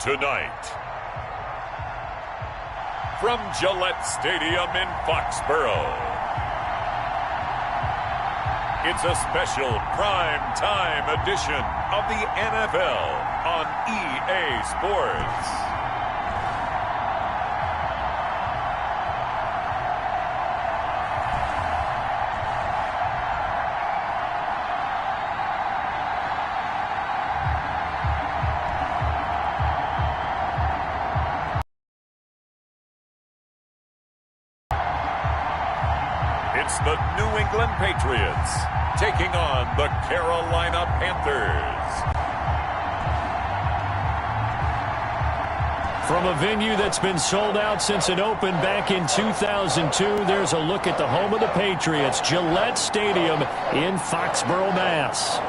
Tonight, from Gillette Stadium in Foxborough, it's a special prime-time edition of the NFL on EA Sports. It's the New England Patriots taking on the Carolina Panthers. From a venue that's been sold out since it opened back in 2002, there's a look at the home of the Patriots, Gillette Stadium in Foxborough, Mass.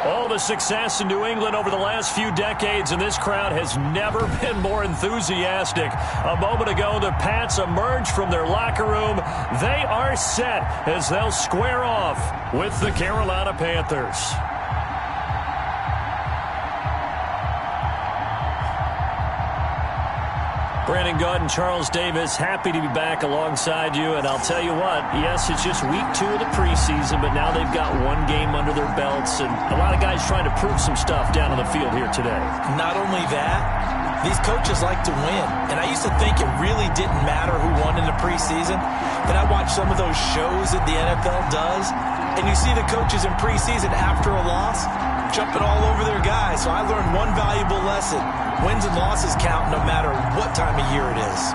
All the success in New England over the last few decades, and this crowd has never been more enthusiastic. A moment ago, the Pats emerged from their locker room. They are set as they'll square off with the Carolina Panthers. Brandon Gaud and Charles Davis, happy to be back alongside you. And I'll tell you what, yes, it's just week 2 of the preseason, but now they've got one game under their belts. And a lot of guys trying to prove some stuff down on the field here today. Not only that, these coaches like to win. And I used to think it really didn't matter who won in the preseason. Then I watched some of those shows that the NFL does. And you see the coaches in preseason after a loss jumping all over their guys. So I learned one valuable lesson. Wins and losses count no matter what time of year it is.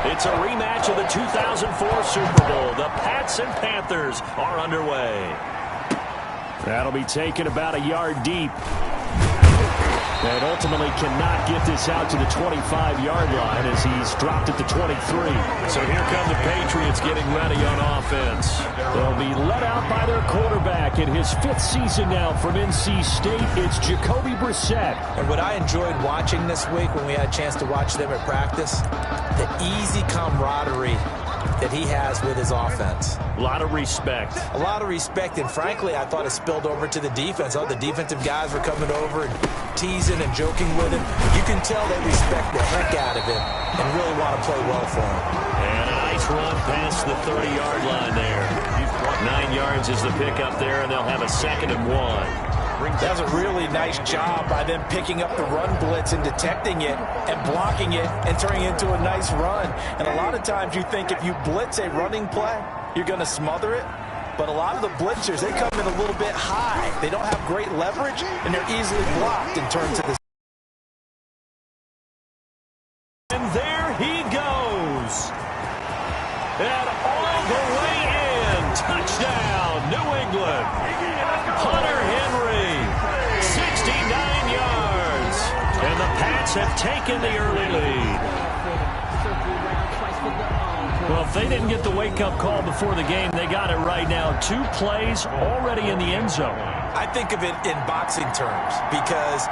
It's a rematch of the 2004 Super Bowl. The Pats and Panthers are underway. That'll be taken about a yard deep. And ultimately cannot get this out to the 25-yard line as he's dropped at the 23. So here come the Patriots getting ready on offense. They'll be let out by their quarterback in his 5th season now from NC State. It's Jacoby Brissett. And what I enjoyed watching this week when we had a chance to watch them at practice, the easy camaraderie that he has with his offense. A lot of respect. A lot of respect, and frankly, I thought it spilled over to the defense. Oh, the defensive guys were coming over and teasing and joking with him. You can tell they respect the heck out of him and really want to play well for him. And a nice run past the 30-yard line there. 9 yards is the pickup there, and they'll have a 2nd and 1. That was a really nice job by them picking up the run blitz and detecting it and blocking it and turning it into a nice run. And a lot of times you think if you blitz a running play, you're going to smother it. But a lot of the blitzers, they come in a little bit high. They don't have great leverage, and they're easily blocked in terms of this. And there he goes. And all the way in. Touchdown, New England. Hunter Henry, 69 yards. And the Pats have taken the early lead. Well, if they didn't get the wake-up call before the game, they got it right now. 2 plays already in the end zone. I think of it in boxing terms because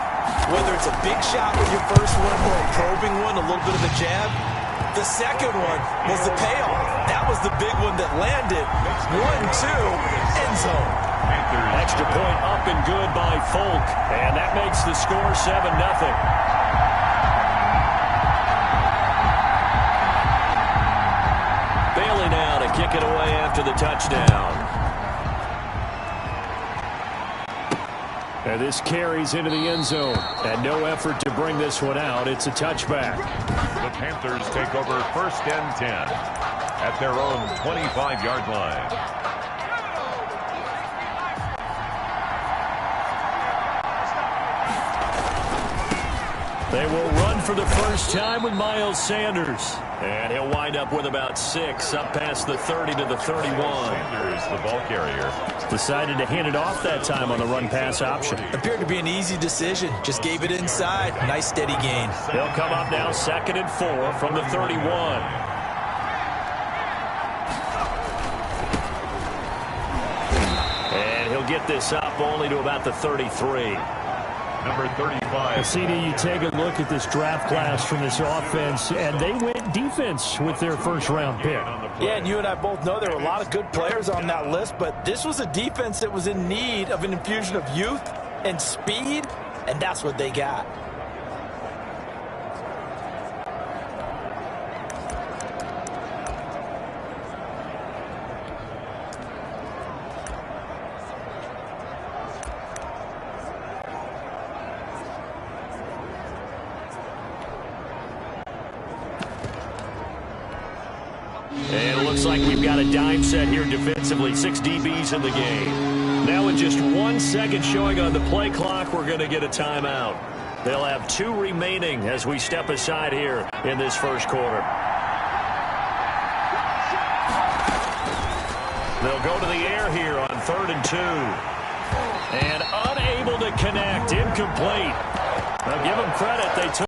whether it's a big shot with your first one or a probing one, a little bit of a jab, the second one was the payoff. That was the big one that landed. 1-2, end zone. Extra point up and good by Folk. And that makes the score 7-0. Bailey now to kick it away after the touchdown. And this carries into the end zone. And no effort to bring this one out. It's a touchback. The Panthers take over 1st and 10 at their own 25-yard line. They will run for the first time with Miles Sanders. And he'll wind up with about 6 up past the 30 to the 31. Sanders, the ball carrier. Decided to hand it off that time on the run-pass option. Appeared to be an easy decision. Just gave it inside. Nice steady gain. They'll come up now 2nd and 4 from the 31. And he'll get this up only to about the 33. Number 35. CD, you take a look at this draft class from this offense, and they went defense with their first-round pick. Yeah, and you and I both know there were a lot of good players on that list, but this was a defense that was in need of an infusion of youth and speed, and that's what they got. And it looks like we've got a dime set here defensively. 6 DBs in the game. Now in just 1 second showing on the play clock, we're going to get a timeout. They'll have 2 remaining as we step aside here in this first quarter. They'll go to the air here on 3rd and 2. And unable to connect. Incomplete. Now give them credit. They took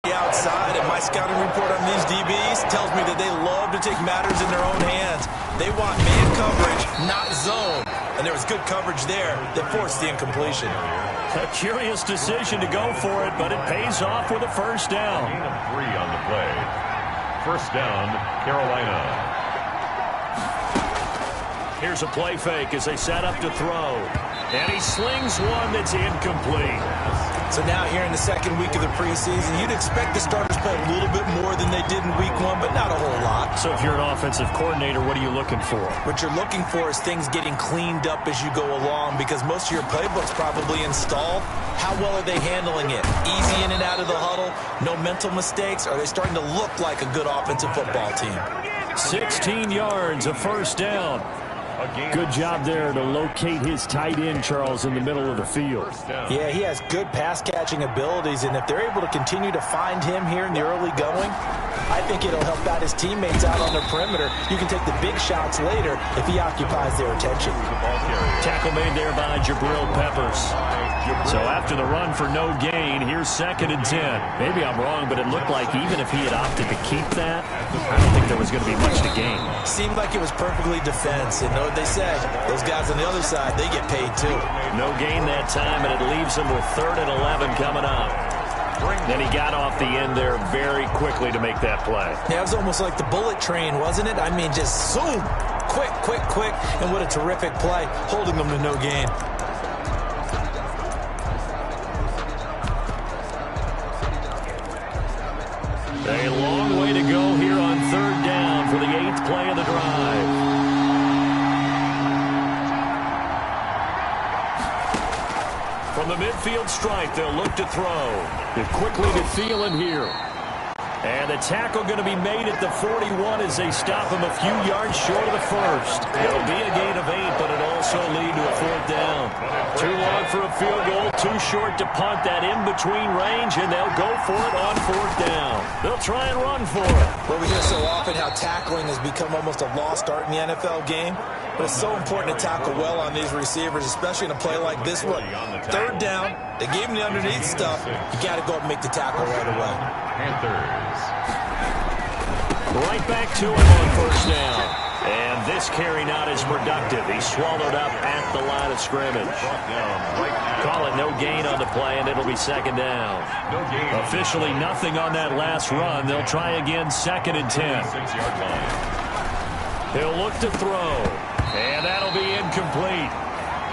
outside, and my scouting report on these DBs tells me that they love to take matters in their own hands. They want man coverage, not zone. And there was good coverage there that forced the incompletion. A curious decision to go for it, but it pays off with a first down. Gain of 3 on the play. First down, Carolina. Here's a play fake as they set up to throw. And he slings one that's incomplete. So now here in the 2nd week of the preseason, you'd expect the starters play a little bit more than they did in week 1, but not a whole lot. So if you're an offensive coordinator, what are you looking for? What you're looking for is things getting cleaned up as you go along, because most of your playbook's probably installed. How well are they handling it? Easy in and out of the huddle? No mental mistakes? Are they starting to look like a good offensive football team? 16 yards, a first down. Good job there to locate his tight end, Charles, in the middle of the field. Yeah, he has good pass-catching abilities, and if they're able to continue to find him here in the early going, I think it'll help out his teammates out on the perimeter. You can take the big shots later if he occupies their attention. Tackle made there by Jabril Peppers. So after the run for no gain, here's 2nd and 10. Maybe I'm wrong, but it looked like even if he had opted to keep that, I don't think there was going to be much to gain. Seemed like it was perfectly defense. And know what they said? Those guys on the other side, they get paid too. No gain that time, and it leaves him with 3rd and 11 coming up. Then he got off the end there very quickly to make that play. Yeah, it was almost like the bullet train, wasn't it? I mean, just zoom. Quick, quick, quick. And what a terrific play, holding them to no gain. A long way to go here on 3rd down for the 8th play of the drive. From the midfield stripe, they'll look to throw. It quickly to Thielen here. And the tackle going to be made at the 41 as they stop him a few yards short of the first. It'll be a gain of 8, but it'll also lead to a 4th down. Too long for a field goal, too short to punt that in-between range, and they'll go for it on 4th down. They'll try and run for it. Well, we hear so often how tackling has become almost a lost art in the NFL game, but it's so important to tackle well on these receivers, especially in a play like this one. 3rd down, they gave him the underneath stuff. You got to go up and make the tackle right away. Panthers. Right back to him on 1st down. And this carry not as productive. He's swallowed up at the line of scrimmage. Call it no gain on the play, and it'll be 2nd down. Officially nothing on that last run. They'll try again 2nd and 10. 6-yard line. He'll look to throw. And that'll be incomplete.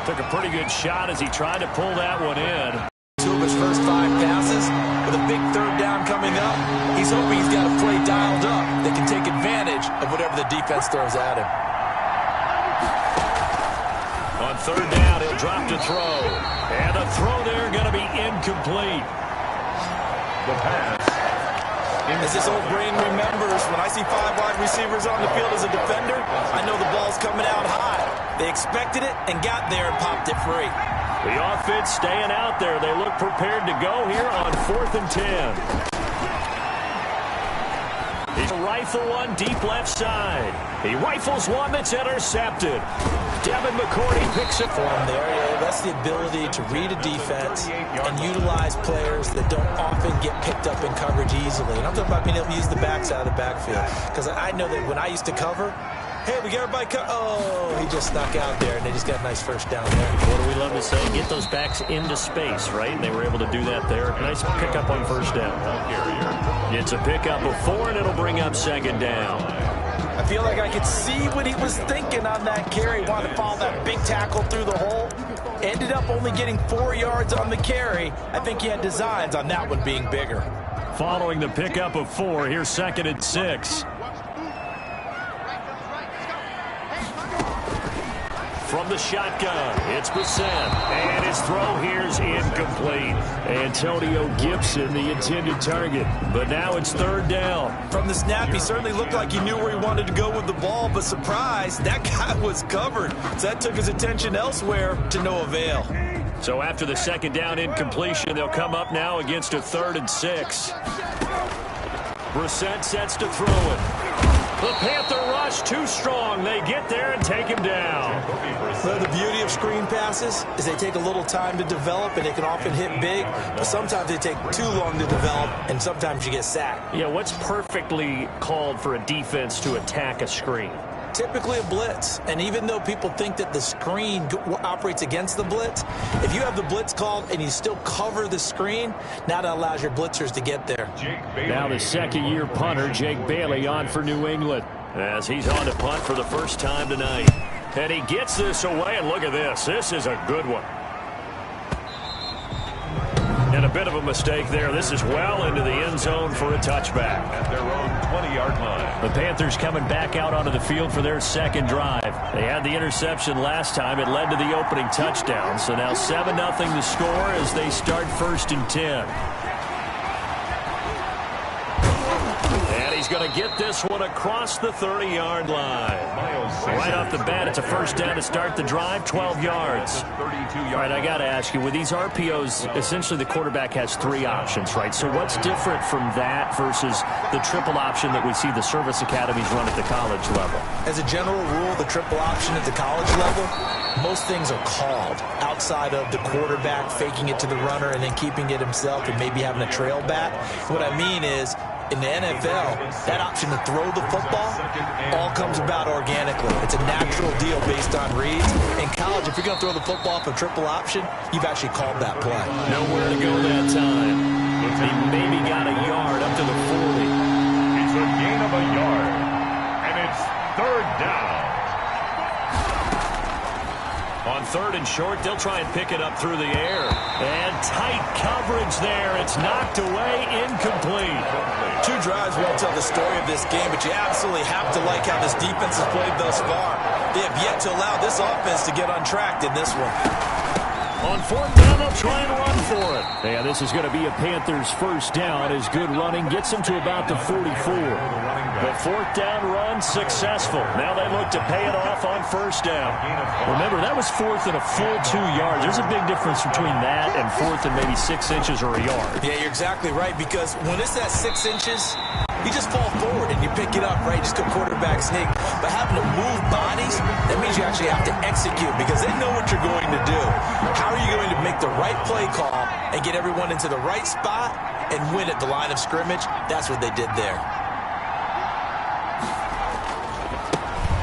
Took a pretty good shot as he tried to pull that one in. 2 of his first 5 passes with a big 3rd down coming up. He's hoping he's got a play dialed up that can take advantage of whatever the defense throws at him. On third down, he'll drop to throw. And the throw there going to be incomplete. The pass. As this old brain remembers, when I see 5 wide receivers on the field as a defender, I know the ball's coming out high. They expected it and got there and popped it free. The offense staying out there. They look prepared to go here on 4th and 10. He's a rifle one deep left side. He rifles one that's intercepted. Devin McCourty picks it for him there. Yeah, that's the ability to read a defense and utilize players that don't often get picked up in coverage easily. And I'm talking about being able to use the backside of the backfield. Because I know that when I used to cover, hey, we got everybody oh, he just snuck out there, and they just got a nice first down there. What do we love to say? Get those backs into space, right? And they were able to do that there. Nice pickup on first down. It's a pickup of 4, and it'll bring up 2nd down. I feel like I could see what he was thinking on that carry. Wanted to follow that big tackle through the hole. Ended up only getting 4 yards on the carry. I think he had designs on that one being bigger. Following the pickup of 4, here's 2nd and 6. From the shotgun, it's Brissett, and his throw here's incomplete. Antonio Gibson, the intended target, but now it's 3rd down. From the snap, he certainly looked like he knew where he wanted to go with the ball, but surprise, that guy was covered. So that took his attention elsewhere to no avail. So after the 2nd down incompletion, they'll come up now against a 3rd and 6. Brissett sets to throw it. The Panther rush too strong. They get there and take him down. Well, the beauty of screen passes is they take a little time to develop, and they can often hit big, but sometimes they take too long to develop, and sometimes you get sacked. Yeah, what's perfectly called for a defense to attack a screen? Typically a blitz, and even though people think that the screen operates against the blitz, if you have the blitz called and you still cover the screen, now that allows your blitzers to get there. Now the 2nd-year punter, Jake Bailey, on for New England, as he's on to punt for the first time tonight. And he gets this away, and look at this. This is a good one. And a bit of a mistake there. This is well into the end zone for a touchback. At their own 20-yard line. The Panthers coming back out onto the field for their 2nd drive. They had the interception last time. It led to the opening touchdown. So now 7-0 the score as they start 1st and 10. And he's going to get this one across the 30-yard line. Right off the bat, it's a 1st down to start the drive, 12 yards. All right, I got to ask you, with these RPOs, essentially the quarterback has 3 options, right? So what's different from that versus the triple option that we see the service academies run at the college level? As a general rule, the triple option at the college level, most things are called outside of the quarterback faking it to the runner and then keeping it himself and maybe having a trail back. What I mean is, in the NFL, that option to throw the football all comes about organically. It's a natural deal based on reads. In college, if you're going to throw the football off a triple option, you've actually called that play. Nowhere to go that time. He maybe got a yard up to the 40. It's a gain of a yard, and it's 3rd down. On 3rd and short, they'll try and pick it up through the air. And tight coverage there. It's knocked away, incomplete. 2 drives won't tell the story of this game, but you absolutely have to like how this defense has played thus far. They have yet to allow this offense to get untracked in this one. On 4th down, they'll try and run for it. Yeah, this is going to be a Panthers 1st down as good running gets them to about the 44. The 4th down run successful. Now they look to pay it off on 1st down. Remember, that was 4th and a full 2 yards. There's a big difference between that and 4th and maybe 6 inches or a yard. Yeah, you're exactly right, because when it's at 6 inches, you just fall forward and you pick it up, right? Just go quarterback sneak. But having to move bodies, that means you actually have to execute because they know what you're going to do. How are you going to make the right play call and get everyone into the right spot and win at the line of scrimmage? That's what they did there.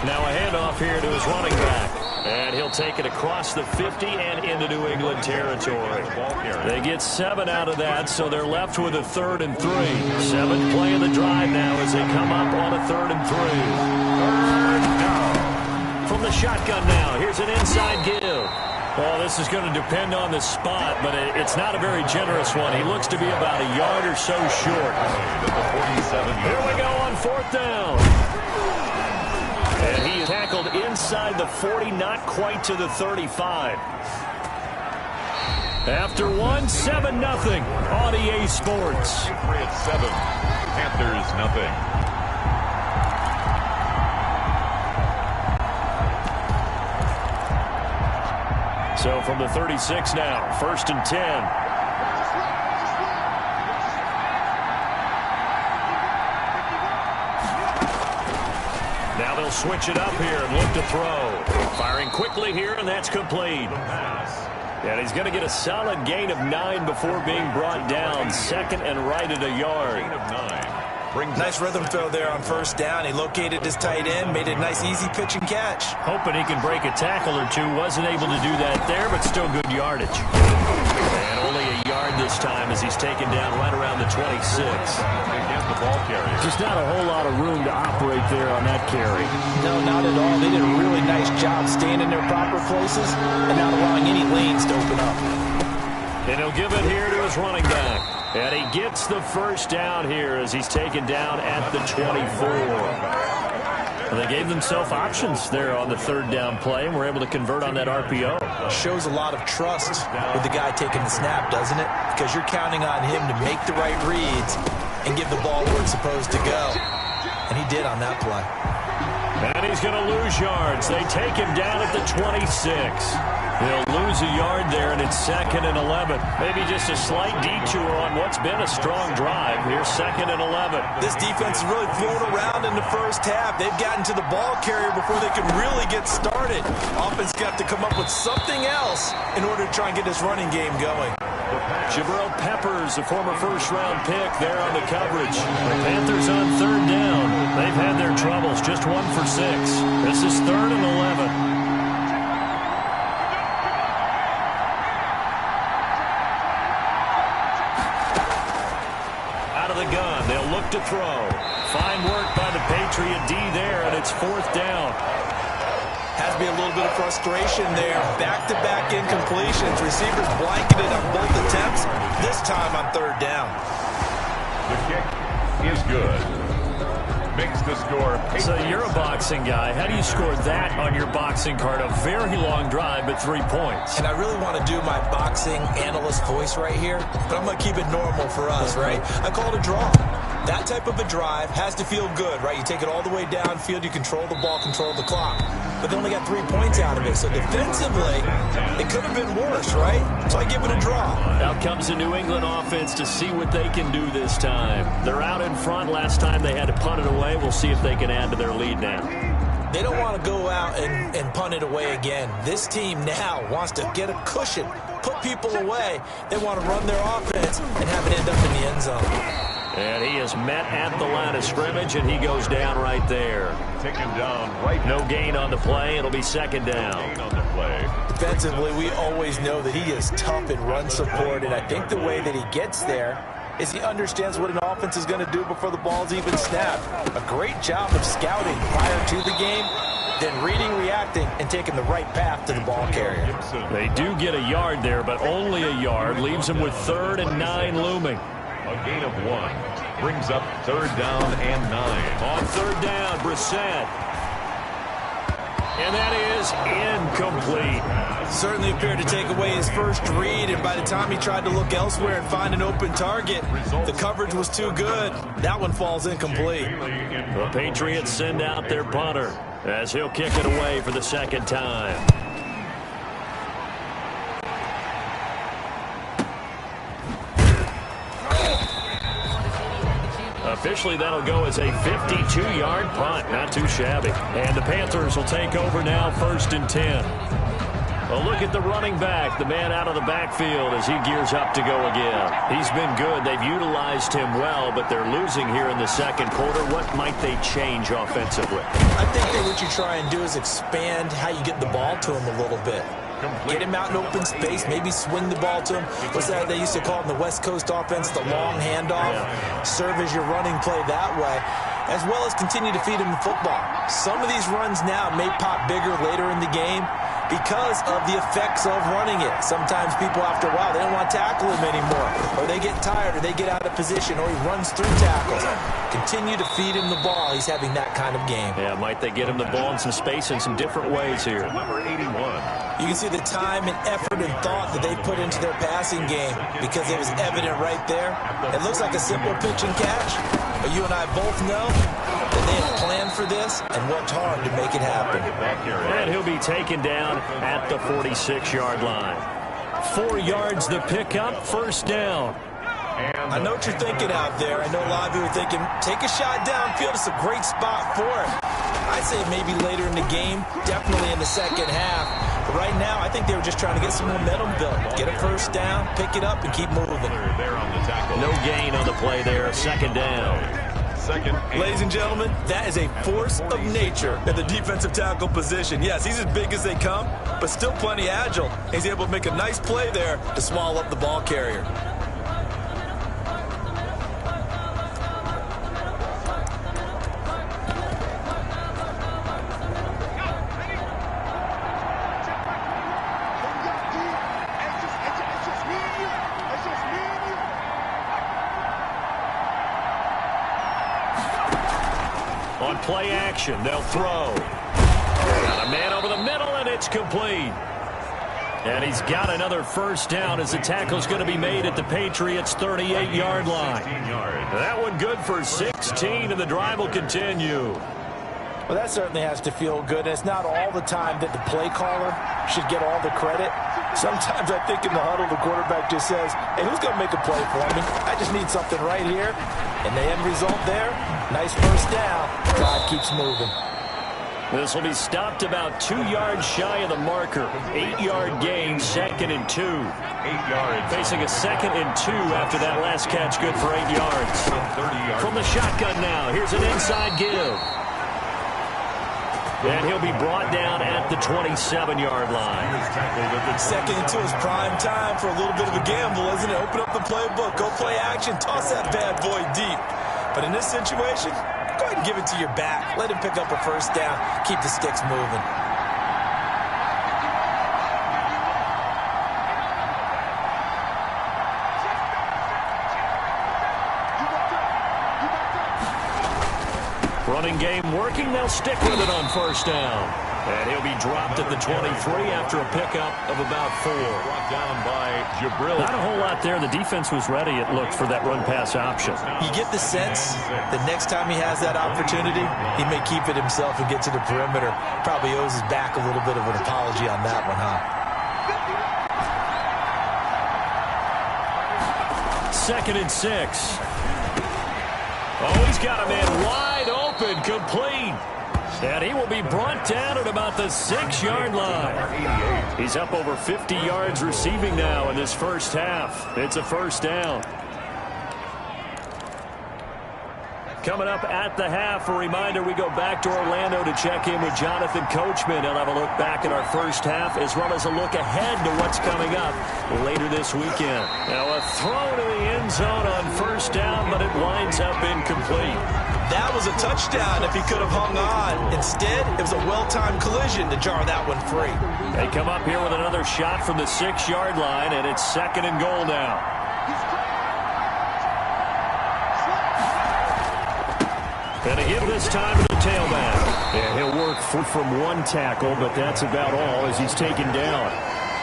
Now a handoff here to his running back. And he'll take it across the 50 and into New England territory. They get 7 out of that, so they're left with a 3rd and 3. 7th play of the drive now as they come up on a 3rd and 3. 3rd down. From the shotgun now, here's an inside give. Well, this is going to depend on the spot, but it's not a very generous one. He looks to be about a yard or so short. Here we go on 4th down. And he is tackled inside the the 40, not quite to the 35. After one, 7-0 on EA Sports. Patriots 7, Panthers nothing. So from the 36 now, 1st and 10. Now they'll switch it up here and look to throw. Firing quickly here, and that's complete. And he's going to get a solid gain of 9 before being brought down. 2nd and right at a yard. Gain of 9. Nice rhythm throw there on 1st down. He located his tight end, made a nice easy pitch and catch. Hoping he can break a tackle or two. Wasn't able to do that there, but still good yardage. And only a yard this time as he's taken down right around the 26. Against the ball carrier. Just not a whole lot of room to operate there on that carry. No, not at all. They did a really nice job staying in their proper places and not allowing any lanes to open up. And he'll give it here to his running back. And he gets the 1st down here as he's taken down at the 24. Well, they gave themselves options there on the 3rd down play and were able to convert on that RPO. Shows a lot of trust with the guy taking the snap, doesn't it? Because you're counting on him to make the right reads and give the ball where it's supposed to go. And he did on that play. And he's going to lose yards. They take him down at the 26. He'll lose a yard there, and it's 2nd and 11. Maybe just a slight detour on what's been a strong drive. Here's 2nd and 11. This defense is really thrown around in the 1st half. They've gotten to the ball carrier before they can really get started. Offense got to come up with something else in order to try and get this running game going. Jabril Peppers, a former 1st-round pick, there on the coverage. The Panthers on 3rd down. They've had their troubles, just 1 for 6. This is 3rd and 11. Out of the gun, they'll look to throw. Fine work by the Patriot D there, and it's 4th down. Has to be a little bit of frustration there. Back-to-back incompletions. Receivers blanketed on both attempts. This time on 3rd down. The kick is good. Makes the score. So you're a boxing guy. How do you score that on your boxing card? A very long drive, but 3 points. And I really want to do my boxing analyst voice right here, but I'm going to keep it normal for us, right? I call it a draw. That type of a drive has to feel good, right? You take it all the way downfield, you control the ball, control the clock. But they only got 3 points out of it. So defensively, it could have been worse, right? So I give it a draw. Out comes the New England offense to see what they can do this time. They're out in front. Last time they had to punt it away. We'll see if they can add to their lead now. They don't want to go out and punt it away again. This team now wants to get a cushion, put people away. They want to run their offense and have it end up in the end zone. And he is met at the line of scrimmage, and he goes down right there. Taken down right. No gain on the play. It'll be 2nd down. Gain on the play. Defensively, we always know that he is tough in run support, and I think the way that he gets there is he understands what an offense is going to do before the ball's even snapped. A great job of scouting prior to the game, then reading, reacting, and taking the right path to the ball carrier. They do get a yard there, but only a yard. Leaves them with 3rd and 9 looming. A gain of 1 brings up 3rd down and 9. On 3rd down, Brissett. And that is incomplete. Certainly appeared to take away his first read, and by the time he tried to look elsewhere and find an open target, the coverage was too good. That one falls incomplete. The Patriots send out their punter as he'll kick it away for the 2nd time. Officially, that'll go as a 52-yard punt. Not too shabby. And the Panthers will take over now, 1st and 10. A look at the running back, the man out of the backfield as he gears up to go again. He's been good. They've utilized him well, but they're losing here in the 2nd quarter. What might they change offensively? I think that what you try and do is expand how you get the ball to him a little bit. Get him out in open space, maybe swing the ball to him. What's that they used to call it in the West Coast offense, the long handoff? Yeah. Serve as your running play that way, as well as continue to feed him the football. Some of these runs now may pop bigger later in the game because of the effects of running it. Sometimes people, after a while, they don't want to tackle him anymore, or they get tired, or they get out of position, or he runs through tackles. Continue to feed him the ball. He's having that kind of game. Yeah, might they get him the ball in some space in some different ways here. Number 81. You can see the time and effort and thought that they put into their passing game because it was evident right there. It looks like a simple pitch and catch, but you and I both know that they have planned for this and worked hard to make it happen. And he'll be taken down at the 46-yard line. 4 yards the pickup, first down. I know what you're thinking out there. I know a lot of you are thinking, take a shot downfield. It's a great spot for it. I'd say maybe later in the game, definitely in the second half. But right now, I think they were just trying to get some momentum built. Get a first down, pick it up, and keep moving. No gain on the play there, second down. Ladies and gentlemen, that is a force of nature in the defensive tackle position. Yes, he's as big as they come, but still plenty agile. He's able to make a nice play there to swallow up the ball carrier. On play action, they'll throw. Got a man over the middle, and it's complete. And he's got another first down as the tackle's going to be made at the Patriots' 38-yard line. That one good for 16, and the drive will continue. Well, that certainly has to feel good. It's not all the time that the play caller should get all the credit. Sometimes I think in the huddle, the quarterback just says, hey, who's going to make a play for me? I just need something right here. And the end result there, nice first down. God keeps moving. This will be stopped about 2 yards shy of the marker. 8-yard gain, 2nd and 2. 8 yards. Facing a 2nd and 2 after that last catch, good for 8 yards. From the shotgun now, here's an inside give. And he'll be brought down at the 27-yard line. 2nd and 2 is prime time for a little bit of a gamble, isn't it? Open up the playbook, go play action, toss that bad boy deep. But in this situation, go ahead and give it to your back. Let him pick up a first down. Keep the sticks moving. Running game working. They'll stick with it on first down. And he'll be dropped at the 23 after a pickup of about 4. Brought down by Jabril. Not a whole lot there. The defense was ready, it looked, for that run-pass option. You get the sense that next time he has that opportunity, he may keep it himself and get to the perimeter. Probably owes his back a little bit of an apology on that one, huh? 2nd and 6. Oh, he's got a man wide open, complete. And he will be brought down at about the 6-yard line. He's up over 50 yards receiving now in this first half. It's a first down. Coming up at the half, a reminder, we go back to Orlando to check in with Jonathan Coachman. He'll have a look back at our first half as well as a look ahead to what's coming up later this weekend. Now a throw to the end zone on first down, but it winds up incomplete. That was a touchdown if he could have hung on. Instead, it was a well-timed collision to jar that one free. They come up here with another shot from the 6-yard line, and it's 2nd and goal now. And a give this time to the tailback. Yeah, he'll work from one tackle, but that's about all as he's taken down.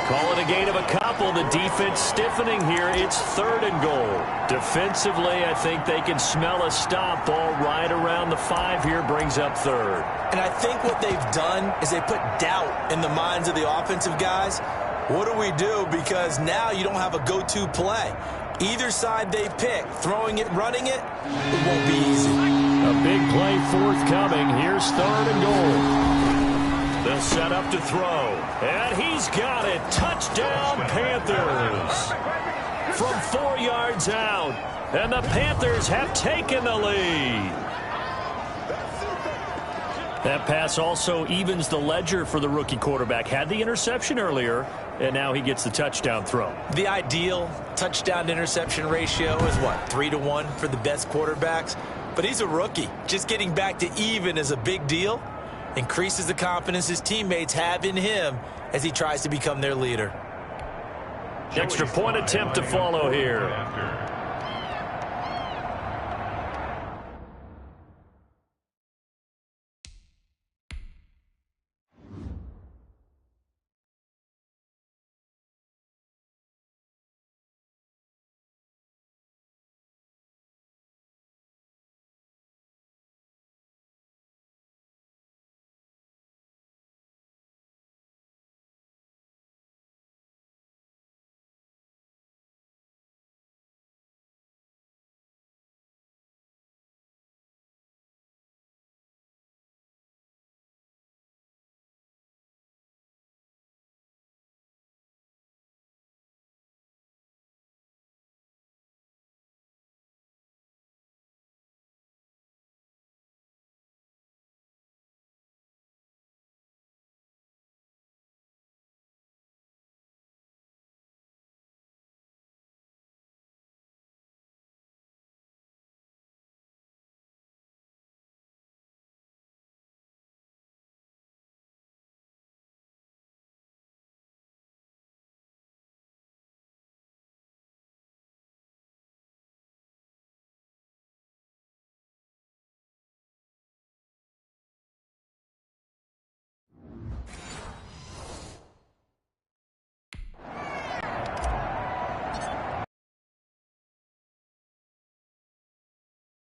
Call it a gain of a couple. The defense stiffening here. It's 3rd and goal. Defensively, I think they can smell a stop ball right around the 5 here. Brings up 3rd. And I think what they've done is they put doubt in the minds of the offensive guys. What do we do? Because now you don't have a go-to play. Either side they pick, throwing it, running it, it won't be easy. A big play forthcoming. Here's 3rd and goal. They'll set up to throw. And he's got it. Touchdown, Panthers. From 4 yards out. And the Panthers have taken the lead. That pass also evens the ledger for the rookie quarterback. Had the interception earlier, and now he gets the touchdown throw. The ideal touchdown-interception ratio is what, 3-to-1 for the best quarterbacks? But he's a rookie. Just getting back to even is a big deal. Increases the confidence his teammates have in him as he tries to become their leader. Extra point attempt to follow here.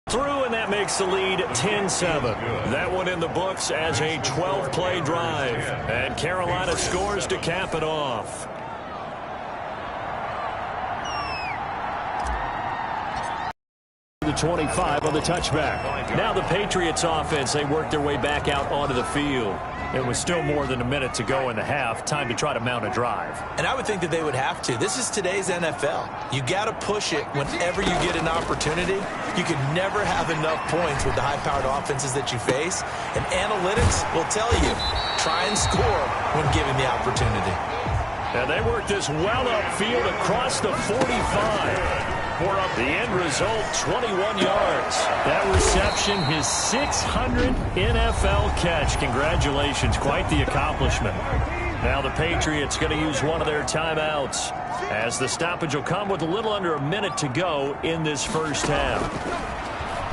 Through, and that makes the lead 10-7. That one in the books as a 12-play drive. And Carolina scores to cap it off. The 25 on the touchback. Now the Patriots offense, they work their way back out onto the field. It was still more than a minute to go in the half. Time to try to mount a drive. And I would think that they would have to. This is today's NFL. You got to push it whenever you get an opportunity. You can never have enough points with the high-powered offenses that you face. And analytics will tell you, try and score when given the opportunity. And they work this well upfield across the 45. For the end result, 21 yards. That reception, his 600th NFL catch. Congratulations, quite the accomplishment. Now the Patriots going to use one of their timeouts, as the stoppage will come with a little under a minute to go in this first half.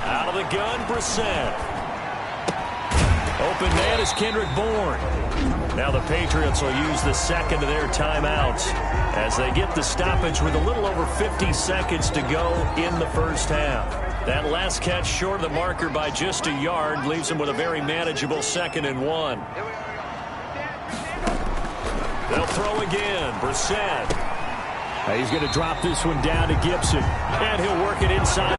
Out of the gun, Brissett. Open man is Kendrick Bourne. Now the Patriots will use the second of their timeouts as they get the stoppage with a little over 50 seconds to go in the first half. That last catch short of the marker by just a yard leaves them with a very manageable 2nd and 1. They'll throw again. Brissett. He's going to drop this one down to Gibson, and he'll work it inside.